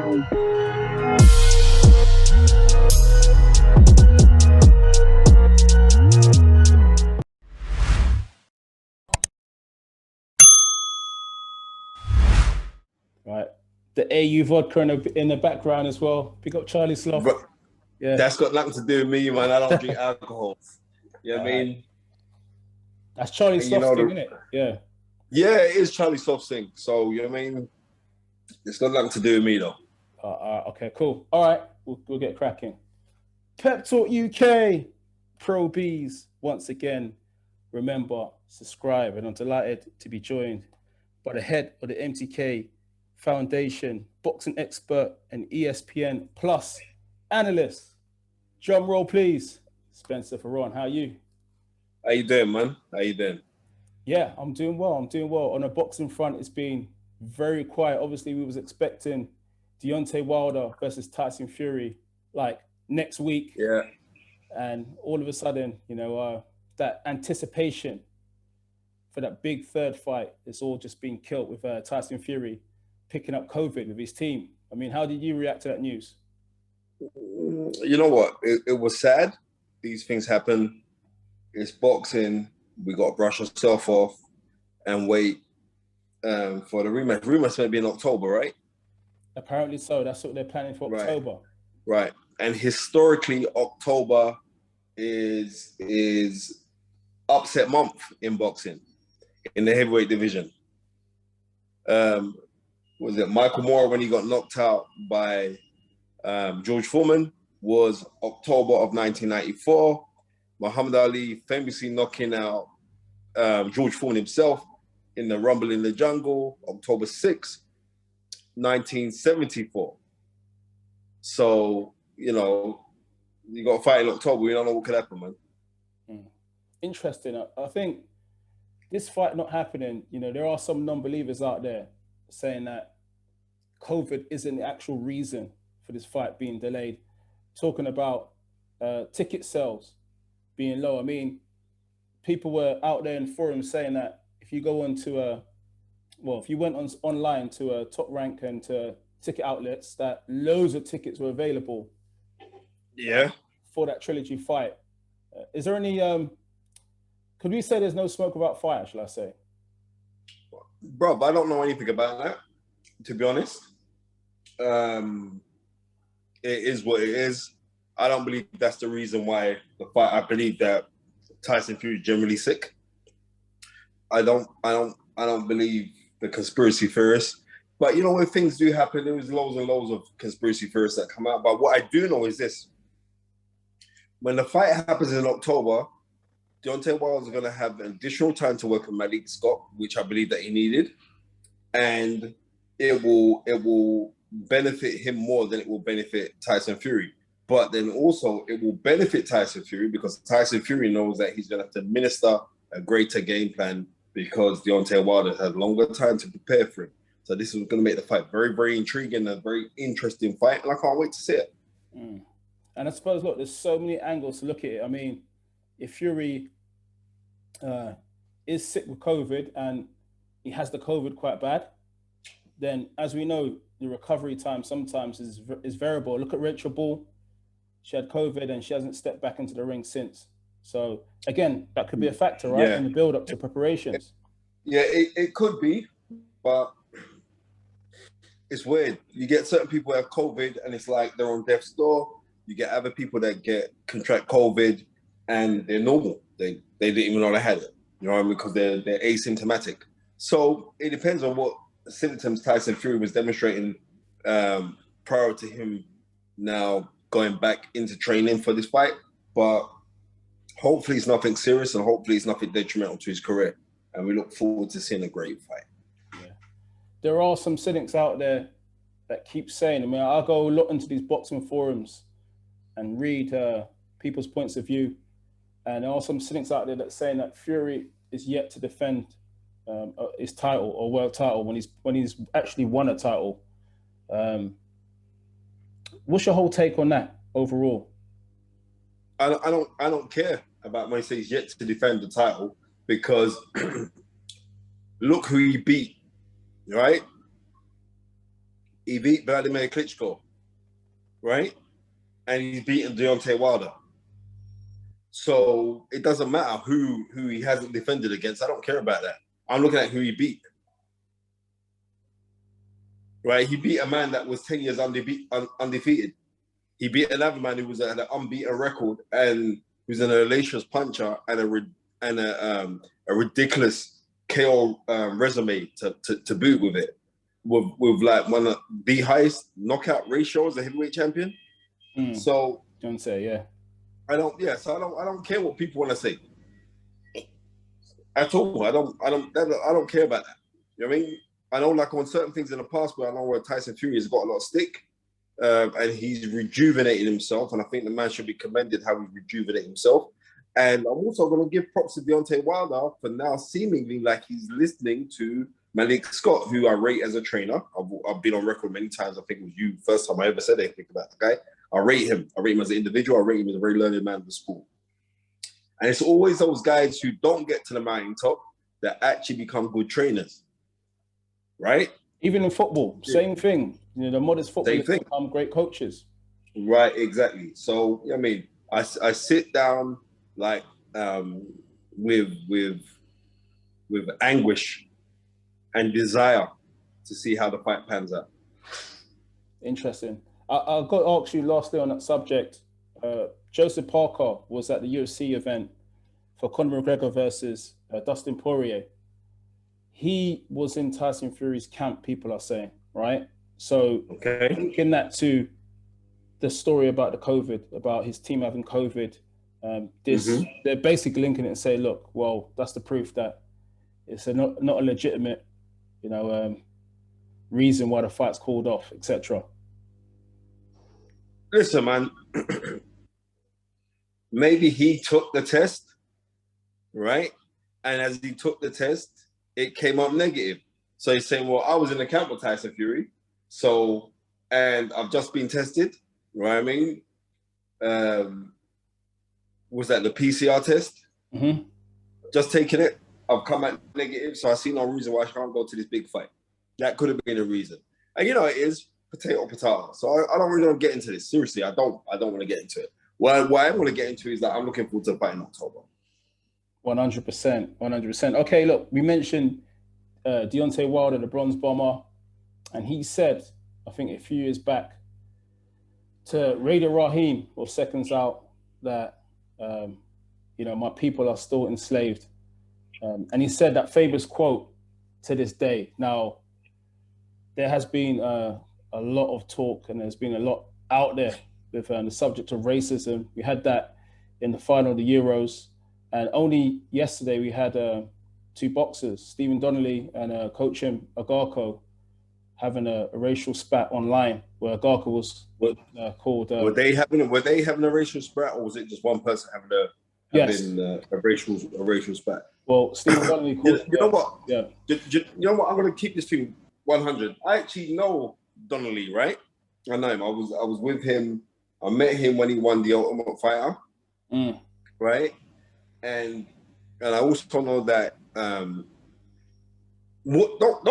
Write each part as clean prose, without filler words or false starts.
Right. The AU vodka in the background as well. Pick up Charlie Sloth. Yeah. That's got nothing to do with me, man. I don't drink alcohol. You know what I mean? That's Charlie Sloth's thing, isn't it? Yeah. Yeah, it is Charlie Sloth's thing. So, you know what I mean? It's got nothing to do with me, though. Okay, cool. All right. We'll get cracking. Pep Talk UK. Pro Bs. Once again, remember, subscribe. And I'm delighted to be joined by the head of the MTK Foundation, boxing expert, and ESPN Plus analyst. Drum roll, please. Spencer Fearon, how are you? How you doing, man? How you doing? Yeah, I'm doing well. On the boxing front, it's been very quiet. Obviously, we was expecting Deontay Wilder versus Tyson Fury like next week. Yeah. And all of a sudden, you know, that anticipation for that big third fight, it's all just been killed with Tyson Fury picking up COVID with his team. I mean, how did you react to that news? You know what? It was sad. These things happen. It's boxing. We got to brush ourselves off and wait for the rematch. Rematch might be in October, right? Apparently so. That's what they're planning for October. Right. And historically, October is upset month in boxing, in the heavyweight division. Was it Michael Moore when he got knocked out by George Foreman? Was October of 1994. Muhammad Ali famously knocking out George Foreman himself in the Rumble in the Jungle, October 6, 1974. So, you know, you got to fight in October. We don't know what could happen, man. Interesting. I think this fight not happening, you know, there are some non-believers out there saying that COVID isn't the actual reason for this fight being delayed. Talking about ticket sales being low. I mean, people were out there in forums saying that if you go onto if you went online to Top Rank and to ticket outlets, that loads of tickets were available. Yeah. For that trilogy fight. Is there any, could we say there's no smoke without fire, shall I say? Bro, I don't know anything about that, to be honest. It is what it is. I don't believe that's the reason why the fight. I believe that Tyson Fury is generally sick. I don't believe the conspiracy theorists. But you know, when things do happen, there's loads and loads of conspiracy theorists that come out. But what I do know is this: when the fight happens in October, Deontay Wilder is going to have additional time to work with Malik Scott, which I believe that he needed, and it will benefit him more than it will benefit Tyson Fury. But then also it will benefit Tyson Fury because Tyson Fury knows that he's going to have to administer a greater game plan because Deontay Wilder had longer time to prepare for him. So this is going to make the fight very, very intriguing, a very interesting fight, and I can't wait to see it. And I suppose, look, there's so many angles to look at it. I mean, if Fury is sick with COVID and he has the COVID quite bad, then as we know, the recovery time sometimes is variable. Look at Rachel Ball. She had COVID and she hasn't stepped back into the ring since. So again, that could be a factor, right? In the build up to preparations. Yeah, it could be, but it's weird. You get certain people who have COVID and it's like they're on death's door. You get other people that contract COVID and they're normal. They didn't even know they had it. You know what I mean? Because they're asymptomatic. So it depends on what symptoms Tyson Fury was demonstrating prior to him now going back into training for this fight. But hopefully it's nothing serious and hopefully it's nothing detrimental to his career. And we look forward to seeing a great fight. Yeah. There are some cynics out there that keep saying, I mean, I'll go look into these boxing forums and read people's points of view. And there are some cynics out there that saying that Fury is yet to defend his title or world title when he's actually won a title. What's your whole take on that overall? I don't care about when he says yet to defend the title because look who he beat, right? he beat Vladimir Klitschko, right? And he's beaten Deontay Wilder. So it doesn't matter who he hasn't defended against. I don't care about that. I'm looking at who he beat. Right? He beat a man that was 10 years undefeated. He beat another man who was at an unbeaten record and who's an hellacious puncher and a ridiculous KO resume to boot with it. With like one of the highest knockout ratio as a heavyweight champion. So don't say, yeah. I don't care what people want to say at all. I don't care about that. You know what I mean? I know, like, on certain things in the past, where I know where Tyson Fury has got a lot of stick, and he's rejuvenated himself, and I think the man should be commended how he rejuvenated himself. And I'm also going to give props to Deontay Wilder for now seemingly like he's listening to Malik Scott, who I rate as a trainer. I've been on record many times. I think it was you first time I ever said anything about the guy. I rate him. I rate him as an individual. I rate him as a very learned man of the sport. And it's always those guys who don't get to the mountaintop that actually become good trainers, right? Even in football, same thing. You know, the modest footballers become great coaches. Right, exactly. So, I mean, I sit down like with anguish and desire to see how the fight pans out. Interesting. I've got to ask you lastly on that subject. Joseph Parker was at the UFC event for Conor McGregor versus Dustin Poirier. He was in Tyson Fury's camp, people are saying, right? So linking that to the story about the COVID, about his team having COVID, they're basically linking it and say, look, well, that's the proof that it's not a legitimate, reason why the fight's called off, etc. Listen, man, maybe he took the test, right? And as he took the test, it came up negative. So he's saying, well, I was in the camp with Tyson Fury, and I've just been tested, you know what I mean? Was that the PCR test? Just taking it, I've come out negative, so I see no reason why I can't go to this big fight. That could have been a reason. And it is potato. So I don't really want to get into this. Seriously, I don't want to get into it. What I want to get into is that I'm looking forward to the fight in October. 100%. Okay, look, we mentioned Deontay Wilder, the Bronze Bomber, and he said, I think a few years back, to Radio Raheem, or Seconds Out, that my people are still enslaved, and he said that famous quote to this day. Now, there has been a lot of talk, and there's been a lot out there with the subject of racism. We had that in the final of the Euros. And only yesterday we had two boxers, Stephen Donnelly and coach him, Agarko, having a racial spat online where Agarko was called. Were they having a racial spat, or was it just one person having a racial spat? Well, Stephen Donnelly called. You know what? Yeah. You know what? I'm going to keep this thing 100. I actually know Donnelly, right? I know him. I was with him. I met him when he won the Ultimate Fighter, right? And I also know that don't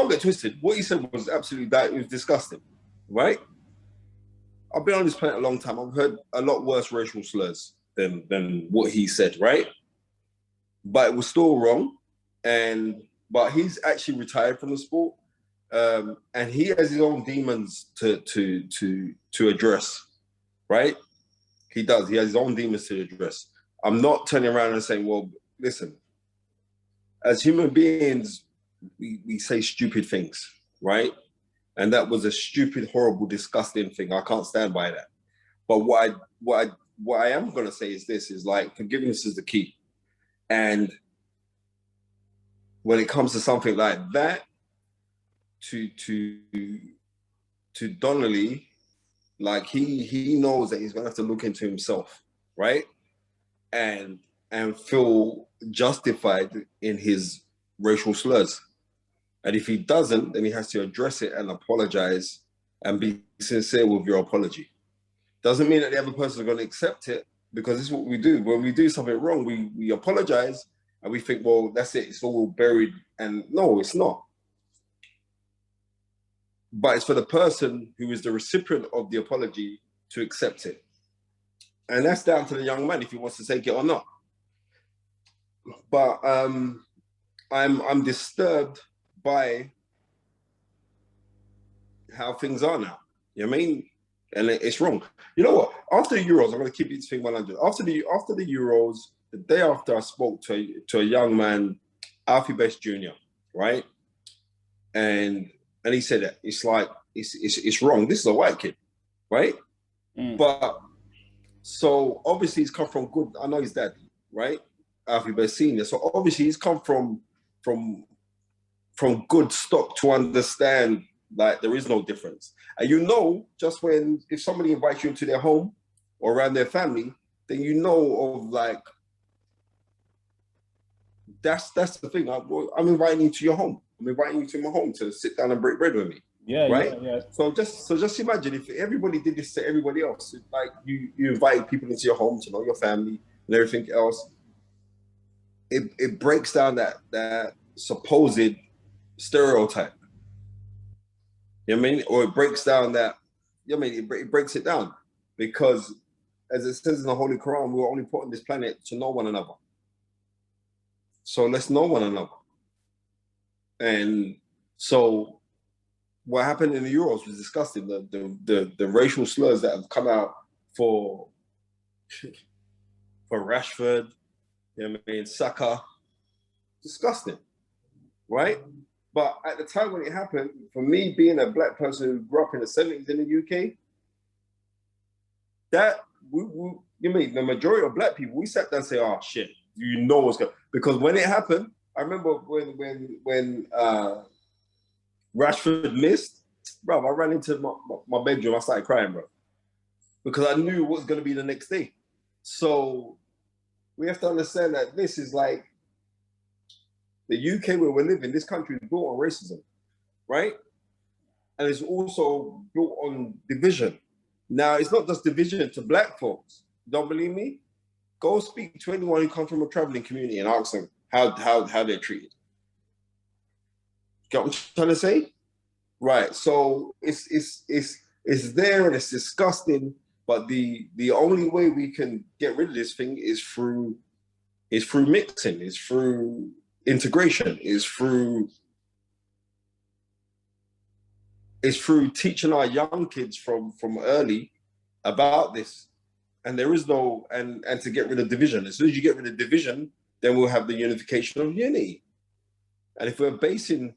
get twisted. What he said was absolutely that. It was disgusting, right? I've been on this planet a long time. I've heard a lot worse racial slurs than what he said, right? But it was still wrong. But he's actually retired from the sport, and he has his own demons to address, right? He does. He has his own demons to address. I'm not turning around and saying, well, listen, as human beings, we say stupid things, right? And that was a stupid, horrible, disgusting thing. I can't stand by that. But what I am going to say is this, is like, forgiveness is the key. And when it comes to something like that, to Donnelly, like he knows that he's going to have to look into himself, right? And feel justified in his racial slurs. And if he doesn't, then he has to address it and apologize and be sincere with your apology. Doesn't mean that the other person is going to accept it, because this is what we do. When we do something wrong, we apologize and we think, well, that's it, it's all buried. And no, it's not. but it's for the person who is the recipient of the apology to accept it. And that's down to the young man if he wants to take it or not. But I'm disturbed by how things are now. You know what I mean? And it's wrong. You know what? After the Euros, I'm going to keep this thing 100. After the Euros, the day after I spoke to a young man, Alfie Best Jr., right? And he said that it's like it's wrong. This is a white kid, right? But so obviously he's come from good. I know his dad, right? Alfie Best Senior. So obviously he's come from good stock to understand like there is no difference. And you know, just if somebody invites you into their home or around their family, then you know of like that's the thing. I'm inviting you to your home. I'm inviting you to my home to sit down and break bread with me. Yeah, right. Yeah. So just imagine if everybody did this to everybody else. Like you invite people into your home to know your family and everything else. It breaks down that supposed stereotype. You know what I mean? Or it breaks down that. You know what I mean? It breaks it down because, as it says in the Holy Quran, we were only put on this planet to know one another. So let's know one another. And so what happened in the Euros was disgusting. The racial slurs that have come out for Rashford, you know what I mean, Saka, disgusting, right? But at the time when it happened, for me being a black person who grew up in the 70s in the UK, you mean the majority of black people, we sat down and say, oh shit, you know what's going on. Because when it happened, I remember when Rashford missed, bro, I ran into my bedroom, I started crying, bro. Because I knew what was going to be the next day. So we have to understand that this is like the UK where we're living, this country is built on racism, right? And it's also built on division. Now, it's not just division to black folks. Don't believe me? Go speak to anyone who comes from a traveling community and ask them how they're treated. Get what I'm trying to say? Right. So it's there and it's disgusting. But the only way we can get rid of this thing is through mixing, is through integration, is through teaching our young kids from early about this. And there is no and to get rid of division. As soon as you get rid of division, then we'll have the unification of unity. And if we're basing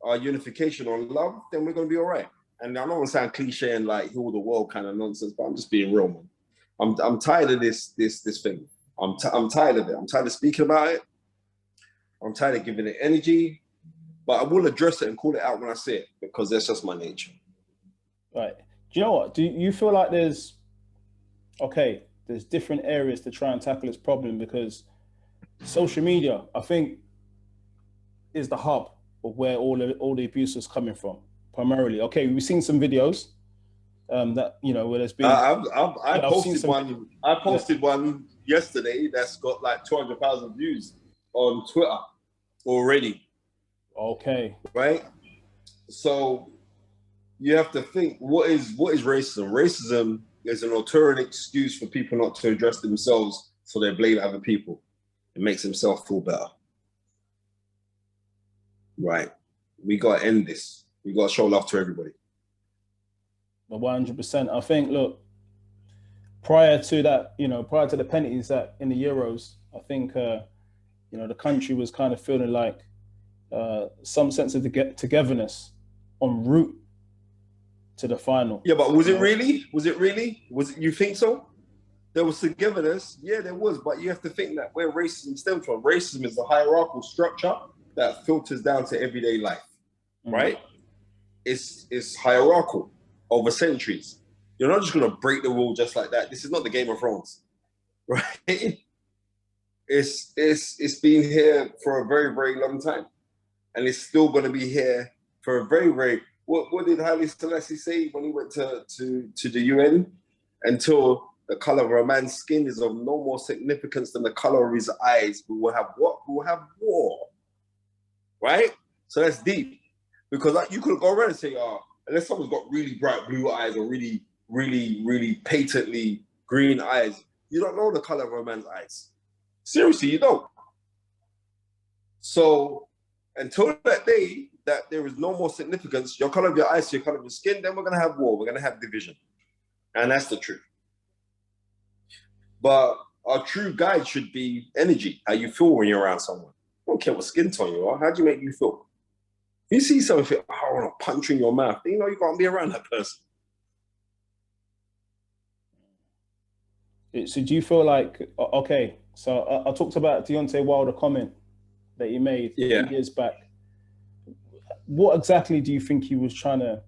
our unification on love, then we're going to be all right. And I don't want to sound cliche and like heal the world kind of nonsense, but I'm just being real, man. I'm tired of this thing. I'm tired of it. I'm tired of speaking about it. I'm tired of giving it energy, but I will address it and call it out when I see it because that's just my nature. Right. Do you know what? Do you feel like there's different areas to try and tackle this problem? Because social media, I think, is the hub of where all the abuse is coming from, primarily. Okay, we've seen some videos that, you know, where there's been... I posted one yesterday that's got like 200,000 views on Twitter already. Okay. Right? So you have to think, what is racism? Racism is an alternate excuse for people not to address themselves, so they blame other people. It makes themselves feel better. Right. We got to end this. We got to show love to everybody. 100%. I think, look, prior to the penalties that in the Euros, I think, the country was kind of feeling like some sense of togetherness en route to the final. Yeah, but was it really? You think so? There was togetherness. Yeah, there was. But you have to think that where racism stems from. Racism is a hierarchical structure that filters down to everyday life, right? It's hierarchical over centuries. You're not just going to break the rule just like that. This is not the Game of Thrones, right? It's been here for a very, very long time. And it's still going to be here for a very, very... What did Haile Selassie say when he went to the UN? Until the color of a man's skin is of no more significance than the color of his eyes, we will have what? We will have war. Right? So that's deep. Because you could go around and say, oh, unless someone's got really bright blue eyes or really, really, really patently green eyes, you don't know the color of a man's eyes. Seriously, you don't. So until that day that there is no more significance, your color of your eyes to your color of your skin, then we're going to have war. We're going to have division. And that's the truth. But our true guide should be energy, how you feel when you're around someone. I don't care what skin tone you are. How do you make you feel? If you see something, I want to punch you in your mouth, then you know you can't be around that person. So do you feel like, okay, so I talked about Deontay Wilder comment that he made a few years back. What exactly do you think he was trying to?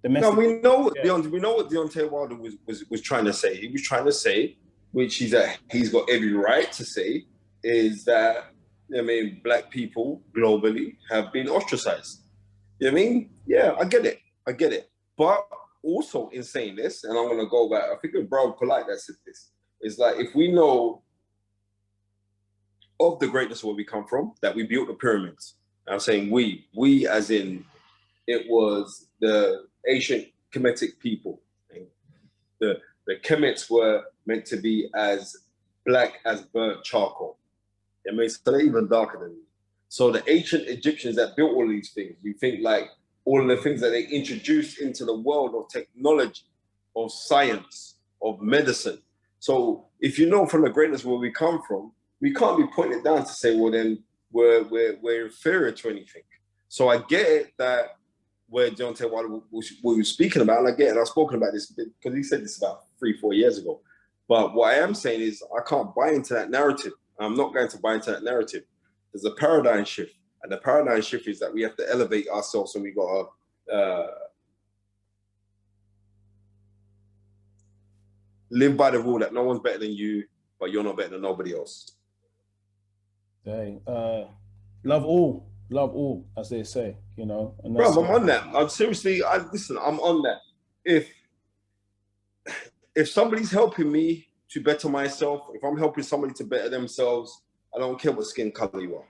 No, we know what Deontay Wilder was trying to say. He was trying to say, which he's got every right to say, is that black people globally have been ostracized. You know what I mean? Yeah, I get it. But also in saying this, and I'm gonna go back, I think it was Bro Polite that said this. It's like if we know of the greatness of where we come from, that we built the pyramids. I'm saying we as in it was the ancient Kemetic people. The Kemets were meant to be as black as burnt charcoal. It makes it even darker than me. So the ancient Egyptians that built all these things, you think like all of the things that they introduced into the world of technology, of science, of medicine. So if you know from the greatness where we come from, we can't be pointing it down to say, well, then we're inferior to anything. So I get it that where Deontay Wilder was speaking about, and I get it, I've spoken about this because he said this about 3-4 years ago. But what I am saying is I can't buy into that narrative. I'm not going to buy into that narrative. There's a paradigm shift. And the paradigm shift is that we have to elevate ourselves and we got to live by the rule that no one's better than you, but you're not better than nobody else. Hey, love all, as they say, you know. And bro, I'm on that. I'm seriously, listen, I'm on that. If somebody's helping me to better myself, if I'm helping somebody to better themselves, I don't care what skin color you are.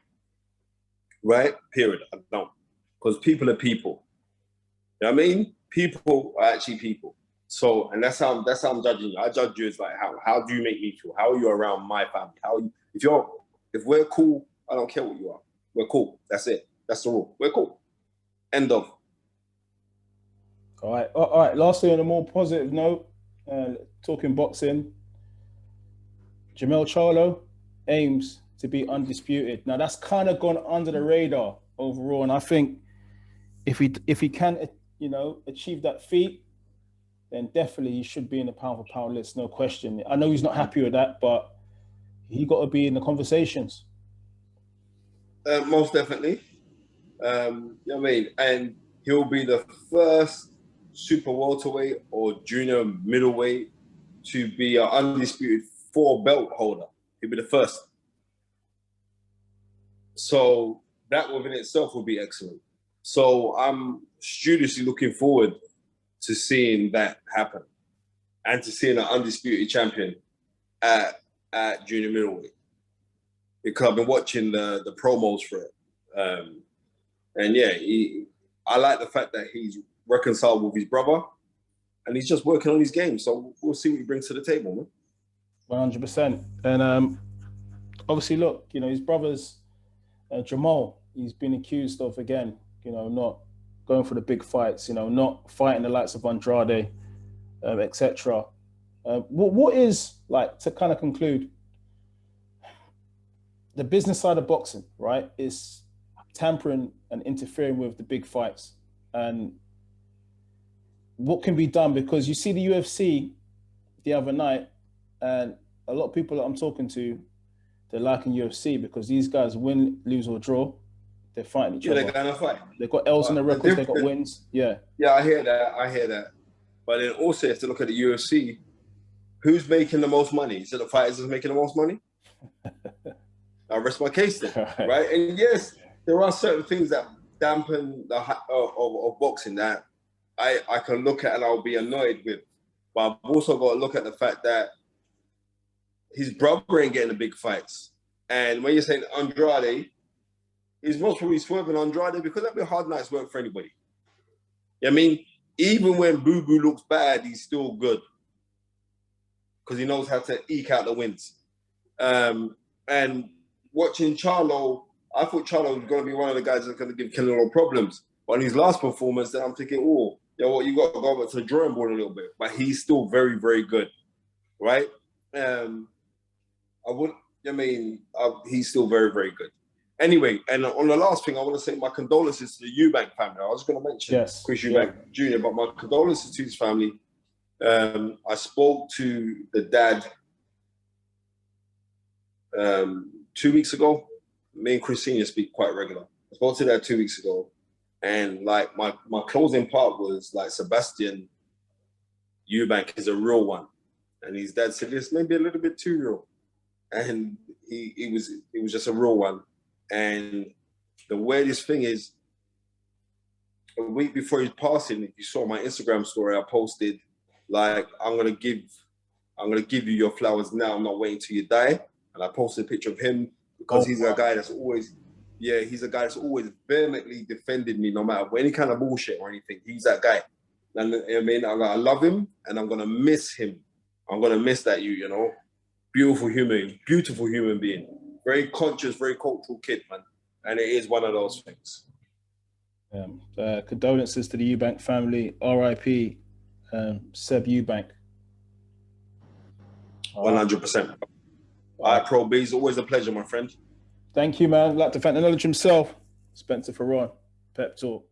Right? Period. I don't. Because people are people. You know what I mean? People are actually people. So, and that's how I'm judging you. I judge you as like, how do you make me feel? How are you around my family? If we're cool, I don't care what you are. We're cool. That's it. That's the rule. We're cool. End of. All right. Lastly, on a more positive note, talking boxing, Jamal Charlo aims to be undisputed. Now that's kind of gone under the radar overall, and I think if he can, achieve that feat, then definitely he should be in the pound for pound list, no question. I know he's not happy with that, but he got to be in the conversations. Most definitely. You know what I mean? And he'll be the first super welterweight or junior middleweight to be an undisputed 4-belt holder. He'll be the first. So that within itself will be excellent. So I'm studiously looking forward to seeing that happen and to seeing an undisputed champion at junior middleweight. Because I've been watching the promos for it. And yeah, I like the fact that he's reconciled with his brother and he's just working on his game. So we'll see what he brings to the table, man. 100%. And obviously, look, his brother's Jamal, he's been accused of, again, not going for the big fights, not fighting the likes of Andrade, etc. What is, like, to kind of conclude, the business side of boxing, right, is tampering and interfering with the big fights. And what can be done? Because you see the UFC the other night, and a lot of people that I'm talking to, they're liking UFC because these guys win, lose or draw. They're fighting each other. They're gonna fight. They've got L's in their records, they've got wins. Yeah. Yeah, I hear that. But then also you have to look at the UFC. Who's making the most money? Is it the fighters that's making the most money? I rest my case then, right? And yes, there are certain things that dampen the of boxing that I can look at and I'll be annoyed with. But I've also got to look at the fact that his brother ain't getting the big fights. And when you're saying Andrade, he's most probably swerving Andrade because that'd be a hard night's work for anybody. I mean, even when Boo Boo looks bad, he's still good because he knows how to eke out the wins. And watching Charlo, I thought Charlo was going to be one of the guys that's going to give Canelo problems. But in his last performance, then I'm thinking, oh, you know what, you got to go back to the drawing board a little bit. But he's still very, very good, right? He's still very, very good. Anyway, and on the last thing, I want to say my condolences to the Eubank family. I was going to mention Chris Eubank Jr., but my condolences to his family. I spoke to the dad 2 weeks ago. Me and Chris Sr. speak quite regular. I spoke to that 2 weeks ago. And like my closing part was like, Sebastian Eubank is a real one. And his dad said, it's maybe a little bit too real. And he was just a real one. And the weirdest thing is, a week before his passing, if you saw my Instagram story, I posted like, I'm gonna give you your flowers now. I'm not waiting till you die. And I posted a picture of him because he's a guy that's always vehemently defended me no matter any kind of bullshit or anything. He's that guy. And I mean, I love him and I'm gonna miss him. I'm gonna miss that you know. Beautiful human being. Very conscious, very cultural kid, man. And it is one of those things. Condolences to the Eubank family. R.I.P. Seb Eubank. 100%. All right, Pro B, it's always a pleasure, my friend. Thank you, man. I'd like to thank the knowledge himself, Spencer Fearon. Pep Talk.